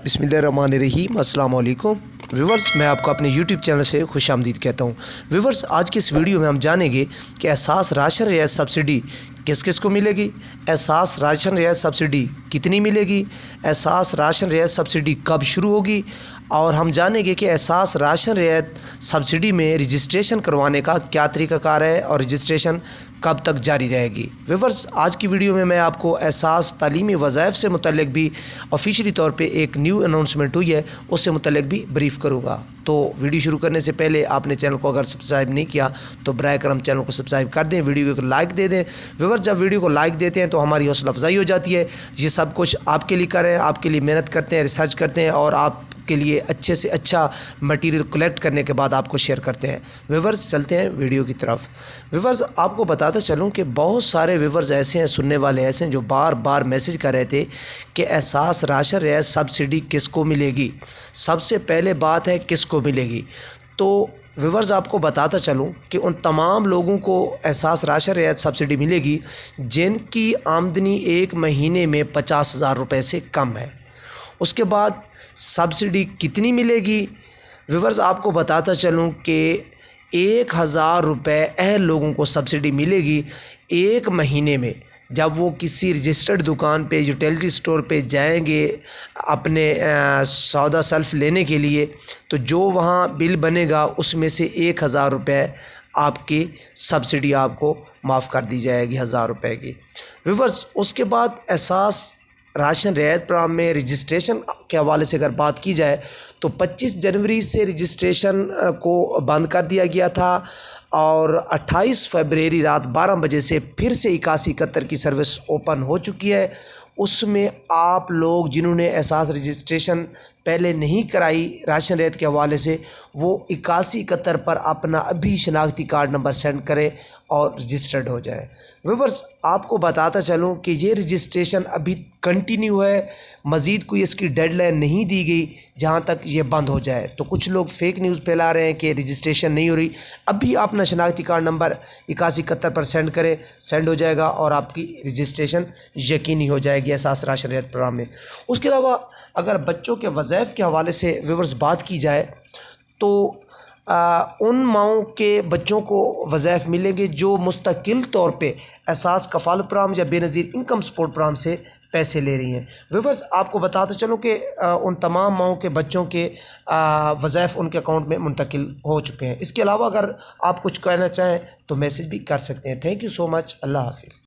बिस्मिल्लाहिर्रहमानिर्रहीम अस्सलाम वालेकुम व्यूवर्स, मैं आपको अपने यूट्यूब चैनल से खुशामदीद कहता हूँ। व्यूवर्स, आज की इस वीडियो में हम जानेंगे कि एहसास राशन रियायत सब्सिडी किस किस को मिलेगी, एहसास राशन रियायत सब्सिडी कितनी मिलेगी, एहसास राशन रियायत सब्सिडी कब शुरू होगी, और हम जानेंगे कि एहसास राशन रियायत सब्सिडी में रजिस्ट्रेशन करवाने का क्या तरीक़ाकार है और रजिस्ट्रेशन कब तक जारी रहेगी। व्यूवर्स, आज की वीडियो में मैं आपको एहसास तालीमी वज़ाइफ से मुतल्लिक भी ऑफिशियली तौर पे एक न्यू अनाउंसमेंट हुई है, उससे मुतल्लिक भी ब्रीफ़ करूँगा। तो वीडियो शुरू करने से पहले आपने चैनल को अगर सब्सक्राइब नहीं किया तो बराए करम चैनल को सब्सक्राइब कर दें, वीडियो को लाइक दे दें। व्यूवर्स, जब वीडियो को लाइक देते हैं तो हमारी हौसला अफजाई हो जाती है। ये सब कुछ आपके लिए कर रहे हैं, आपके लिए मेहनत करते हैं, रिसर्च करते हैं और आपके लिए अच्छे से अच्छा मटेरियल कलेक्ट करने के बाद आपको शेयर करते हैं। व्यूवर्स, चलते हैं वीडियो की तरफ। व्यूवर्स, आपको बताता चलूं कि बहुत सारे व्यूवर्स ऐसे हैं, सुनने वाले ऐसे हैं जो बार बार मैसेज कर रहे थे कि एहसास राशन रियायत सब्सिडी किसको मिलेगी। सबसे पहले बात है किसको मिलेगी। तो व्यूवर्स, आपको बताता चलूं कि उन तमाम लोगों को एहसास राशन रियायत सब्सिडी मिलेगी जिनकी आमदनी एक महीने में 50,000 रुपये से कम है। उसके बाद सब्सिडी कितनी मिलेगी। व्यूवर्स, आपको बताता चलूं कि 1,000 रुपये अहल लोगों को सब्सिडी मिलेगी एक महीने में। जब वो किसी रजिस्टर्ड दुकान पे, यूटिलिटी स्टोर पे जाएंगे अपने सौदा सल्फ लेने के लिए, तो जो वहाँ बिल बनेगा उसमें से 1,000 रुपये आपकी सब्सिडी आपको माफ़ कर दी जाएगी, 1,000 रुपये की। व्यूवर्स, उसके बाद एहसास राशन रियायत प्रोग्राम में रजिस्ट्रेशन के हवाले से अगर बात की जाए तो 25 जनवरी से रजिस्ट्रेशन को बंद कर दिया गया था और 28 फरवरी रात 12 बजे से फिर से 8171 की सर्विस ओपन हो चुकी है। उसमें आप लोग जिन्होंने एहसास रजिस्ट्रेशन पहले नहीं कराई राशन रियायत के हवाले से, वो 8171 पर अपना अभी शनाख्ती कार्ड नंबर सेंड करें और रजिस्टर्ड हो जाए। व्यूवर्स, आपको बताता चलूं कि ये रजिस्ट्रेशन अभी कंटिन्यू है, मज़ीद कोई इसकी डेडलाइन नहीं दी गई जहां तक ये बंद हो जाए। तो कुछ लोग फेक न्यूज़ फैला रहे हैं कि रजिस्ट्रेशन नहीं हो रही। अभी अपना शनाख्ती कार्ड नंबर 8171 पर सेंड करें, सेंड हो जाएगा और आपकी रजिस्ट्रेशन यकीनी हो जाएगी एहसास राशन रियायत प्रोग्राम में। उसके अलावा अगर बच्चों के वज़ाइफ के हवाले से व्यूवर्स बात की जाए तो उन माओं के बच्चों को वज़ाइफ मिलेंगे जो मुस्तकिल तौर पे एहसास कफ़ालत प्रोग्राम या बेनज़ीर इनकम सपोर्ट प्रोग्राम से पैसे ले रही हैं। व्यूवर्स, आपको बताते चलो कि उन तमाम माओं के बच्चों के वज़ाइफ उनके अकाउंट में मुंतकिल हो चुके हैं। इसके अलावा अगर आप कुछ कहना चाहें तो मैसेज भी कर सकते हैं। Thank you so much. अल्लाह हाफ़िज़।